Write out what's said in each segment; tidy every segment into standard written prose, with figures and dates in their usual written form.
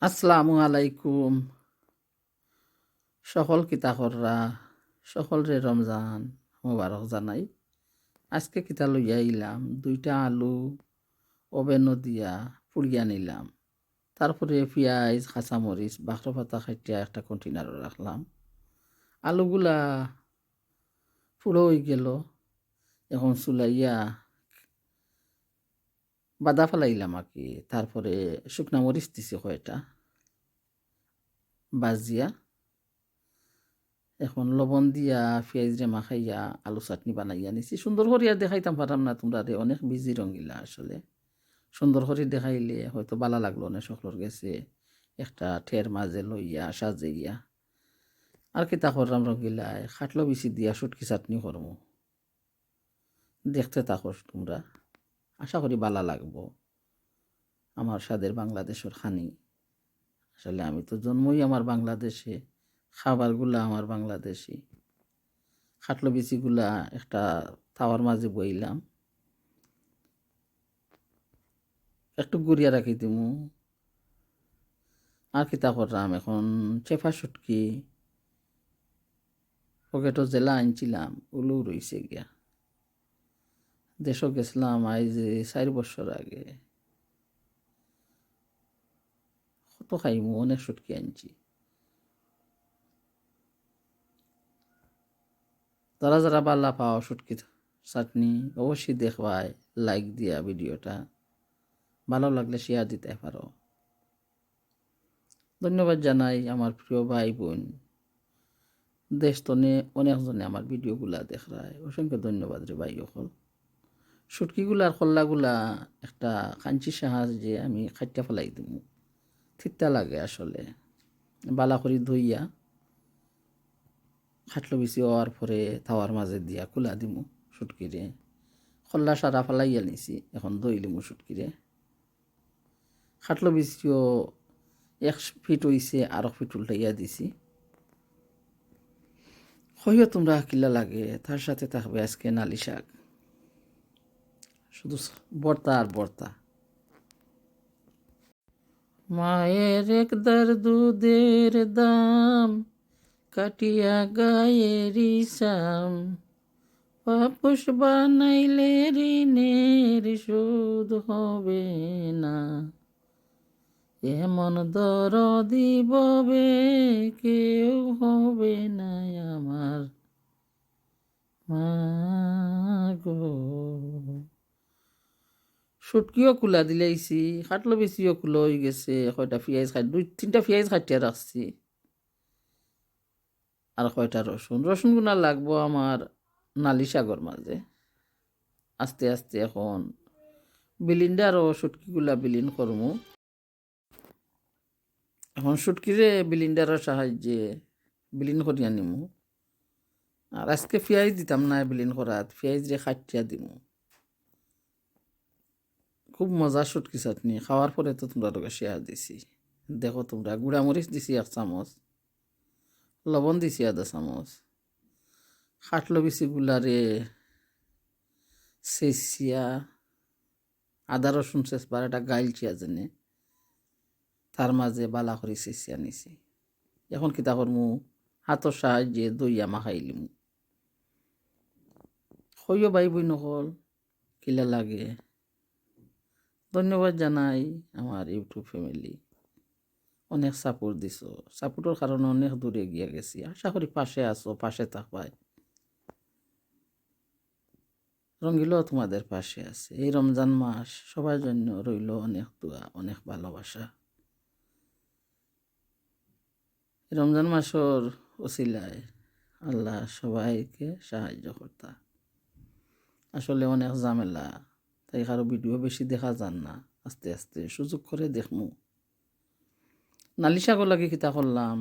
আসসালামু আলাইকুম। সকল কিতাকররা সকলরে রমজান মোবারক জানাই। আজকে কিতা লইয়া আইলাম, 2টা আলু ওভেনও দিয়া পুড়িয়া নিলাম। তারপরে পেঁয়াজ, কাঁচামরিচ, বাখরা পাতা খাইটিয়া একটা কন্টেনারে রাখলাম। আলুগুলা পুরো হয়ে গেল। এখন চুলাইয়া বাদা ফেলাইলাম আর কি। তারপরে শুকনা মরিচ দিছি কয়টা বাজিয়া। এখন লবণ দিয়া পেঁয়াজ রে মাখাইয়া আলু চাটনি বানাইয়া নিছি। সুন্দর করিয়া দেখাইতাম পারাম না তোমরা রে, অনেক বিজি রঙিলা আসলে। সুন্দর করে দেখাইলে হয়তো বালা লাগলো না সকলের গেছে, একটা ঠের মাঝে লইয়া সাজাইয়া। আর কিতা করলাম রঙিলায় খাটলো বিচি দিয়া শুটকি চাটনি করবো। দেখতে থাকো তোমরা, আশা করি বালা লাগবো। আমার স্বাদের বাংলাদেশের খানি। আসলে আমি তো জন্মই আমার বাংলাদেশে, খাবারগুলা আমার বাংলাদেশি। খাটলো বিচিগুলা একটা তাওয়ার মাঝে বইলাম, একটু গুড়িয়া রাখি দিমু। আর কিতা করলাম, এখন চেপা শুটকি পকেটও জেলা আনছিলাম ওগুলো রইছে গিয়া। দেশও গেছিলাম আজ 4 বছর আগে। কত খাইমু, অনেক শুটকি আনছি। যারা যারা বালা পাও শুটকি চাটনি অবশ্যই দেখবাই, লাইক দিয়া ভিডিওটা। ভালো লাগলে শেয়ার দিতে পারো। ধন্যবাদ জানাই আমার প্রিয় ভাই বোন। দেশ তনে অনেকজনে আমার ভিডিওগুলা দেখায়, অসংখ্য ধন্যবাদ রে ভাই সকল। শুটকিগুলার খোল্লাগুলা একটা কাঞ্চির সাহায্যে আমি খাইটা ফেলাই দিমু। ঠিকটা লাগে আসলে। বালা করে ধুইয়া খাটলো বেশি হওয়ার পরে তাওয়ার মাঝে দিয়া কুলা দিমু শুটকিরে। খোল্লা সারা ফেলাইয়া নিছি, এখন দই লিমু শুটকিরে। খাটলো বেশিও 1 ফিট হইছে, আর 1 ফিট উল্টাইয়া দিছি। হইও তোমরা কিলা লাগে। তার সাথে থাকবে আজকে নালি শাক, শুধু ভর্তা আর ভর্তা। মায়ের একদার দুধের দাম কাটিয়া গায়ের ইসাম, পাপুষ বানাইলে ঋণের শোধ হবে না। এমন দরদি ববে কেউ হবে না আমার মা গো। শুটকিও কুলা দিলাইছি, খাটলো বেশিও কুলো হয়ে গেছে। কয়টা পেঁয়াজ 2-3টা পেঁয়াজ কাটিয়া রাখছি, আর কয়টা রসুন। রসুন গুনা লাগবো আমার নালি শাকর মাঝে। আস্তে আস্তে এখন বিলিন্ডার ও শুটকিগুলা বিলিন করমু। এখন শুটকিরে বিলিন্ডারের সাহায্যে বিলিন করিয়া নিমু। আর আজকে পেঁয়াজ দিতাম না বিলিন করাত, পেঁয়াজ রে খাটিয়া দিমু। খুব মজা শুটকি চাটনি। খাওয়ার পরে তো তোমরা তোকে শেয়ার দিছি। দেখো তোমরা, গুঁড়ামরিচ দিছি 1 চামচ, লবণ দিছি 1/2 চামচ, খাটলো বিচি গুলারে চেঁচিয়া আদা রসুন চেঁচবার একটা গাইলচিয়া যেনে তার মাঝে বালা করে চেঁচিয়া নিছি। এখন কিতা করমু, হাতর সাহায্যে দইয়া মাখাই লিমু। হইও ভাই বই নকল কিলা লাগে। ধন্যবাদ জানাই আমার ইউটিউব ফ্যামিলি। অনেক সাপোর্ট দিছো, সাপোর্টের কারণে অনেক দূরে গিয়ে গেছি। আশা করি পাশে আছো, পাশে থাকবাই। রঙ্গিলও তোমাদের পাশে আছে। এই রমজান মাস সবার জন্য রইল অনেক দোয়া, অনেক ভালোবাসা। রমজান মাসের ওসিলায় আল্লাহ সবাইকে সাহায্য করতা। আসলে অনেক ঝামেলা, তাই কারো ভিডিও বেশি দেখা যান না। আস্তে আস্তে সুযোগ করে দেখমু। নালি শাকও লাগে কিতা করলাম,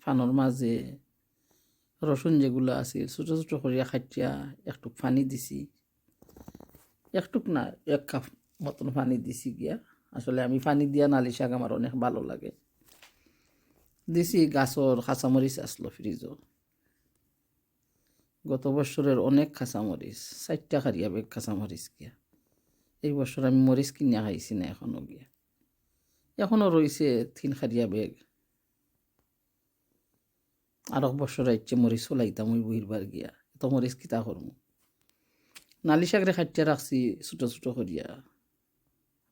ফানোর মাঝে রসুন যেগুলো আছে ছোটো ছোটো করিয়া খাটিয়া একটু পানি দিছি। একটুক না, 1 কাপ মতন পানি দিছি গিয়া। আসলে আমি পানি দিয়া নালি শাক আমার অনেক ভালো লাগে। দিছি গাছর কাঁচামরিচ আসলো ফ্রিজও, গত বছরের অনেক কাঁচামরিচ, 4টা খারিয়া বেগ কাঁচামরিচ গিয়া। এই বছর আমি মরিচ কিনিয়া খাইছি না এখনও গিয়া। এখনও রয়েছে 3 খারিয়া ব্যাগ। আর 1 বছর আইচ্ছে মরিচ চলাইতাম ওই বহিরবার গিয়া, এত মরিচ কিতা করমু। নালি শাকরে খাটিয়া রাখছি ছোট ছোট করিয়া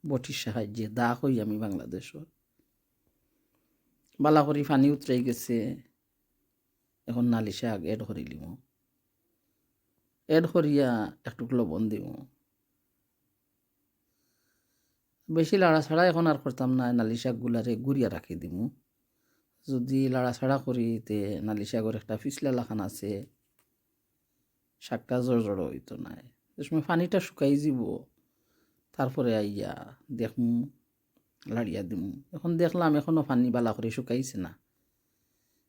বটির সাহায্যে, দা হই আমি বাংলাদেশর। বালা করি পানি উতরাই গেছে, এখন নালি শাক এড করিলিম, এড করিয়া একটু লবণ দিব। বেশি লাড়াছাড়া এখন আর করতাম না, নালি শাকগুলারে গুড়িয়া রাখি দিমু। যদি লাড়াছাড়া করি তে নালি শাকর একটা ফিসলা লাখান আছে, শাকটা জড় হইতো না। যে সময় পানিটা শুকাই যাব তারপরে আইয়া দেখমু, লাড়িয়া দিমু। এখন দেখলাম এখনও পানি বালা করে শুকাইছে না,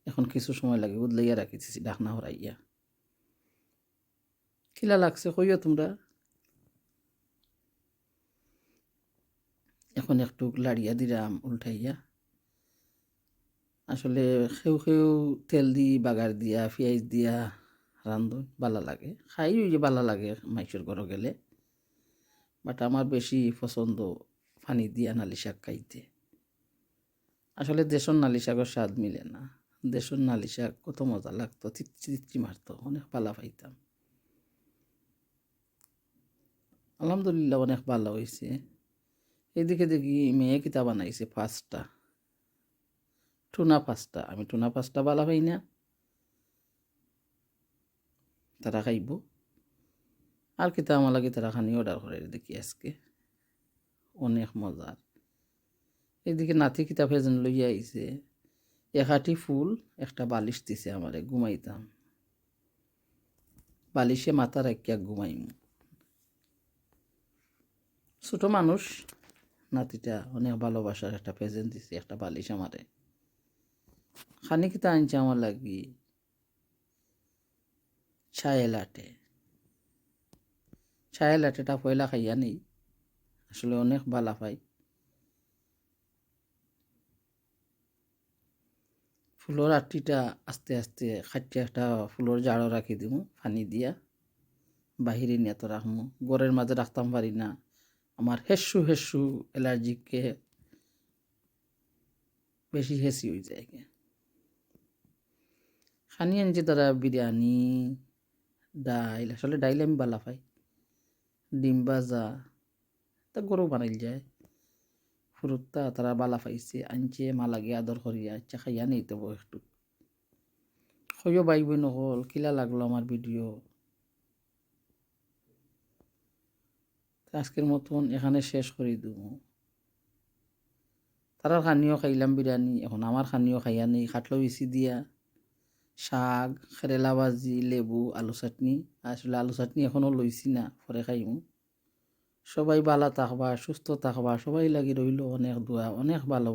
এখন কিছু সময় লাগে উদলাইয়া রাখিছি ঢাকনা হরাইয়া। কিলা লাগছে কইও তোমরা। এখন একটু লাড়িয়া দিলাম উল্টাইয়া। আসলে সেও সেও তেল দি বাগার দিয়া পেঁয়াজ দিয়া রান্ধুন বালা লাগে, খাই ওই যে বালা লাগে মাইসের ঘরে গেলে। বাট আমার বেশি পছন্দ পানি দিয়া নালি শাক খাইতে। আসলে দেশের নালি শাকের স্বাদ মিলে না। দেশের নালি শাক কত মজা লাগতো, তিতরি মারতো, অনেক পালা পাইতাম। আলহামদুলিল্লাহ অনেক ভালো হয়েছে। এদিকে দেখি মেয়ে কিতা বানাইছে পাঁচটা টুনা পাস্তা। আমি টুনা পাস্তা বালা পাই না, তারা খাইব। আর কিতা আমার লাগে তারা খানি অর্ডার করে দেখি আজকে, অনেক মজার। এদিকে নাতি কিতা ফেজন লইয়া আইছে, 1 আটি ফুল একটা বালিশ দিছে আমারে, ঘুমাইতাম বালিশে মাথা রাখিয়া ঘুমাইম। ছোট মানুষ, নাতিটা অনেক ভালোবাসার একটা প্রেজেন্ট দিছে, একটা বালিশ আমারে। খানি কিতা আনছে আমার লাগি, ছায়া লাটে। ছায়া লাটেটা পয়লা খাইয়া নেই, আসলে অনেক বালা পাই। ফুলের আটিটা আস্তে আস্তে খাটিয়া একটা ফুলের জাড়ও রাখি দিমু পানি দিয়া, বাহিরে নিয়ে তো রাখমু, ঘরের মাঝে রাখতাম পারি না। আমার হেসু হেসু অ্যালার্জিকে বেশি হেসি হয়ে যায়। খানি আনছি তারা বিরিয়ানি, ডাইল, আসলে ডাইল আমি বালা পাই, ডিম ভাজা, তা গরু বানাইল যায়। ফুরুত্তা তারা বালা পাইছে, আনছে মা লাগে আদর করিয়া, আচ্ছা খাইয়া নেই তো একটু। হইও ভাই বোন হল কিলা লাগলো আমার ভিডিও। আজকের মতন এখানে শেষ করে দেব। তারার খানিও খাইলাম বিরিয়ানি, এখন আমার খানিও খাইয়া নেই। খাটলো ইসি দিয়া শাক, খেরেলা ভাজি, লেবু, আলু চাটনি। আসলে আলু চাটনি এখনও লইছি না, পরে খাইমু। সবাই ভালো থাকবা, সুস্থ থাকবা, সবাই লাগি রইল অনেক দোয়া, অনেক ভালো।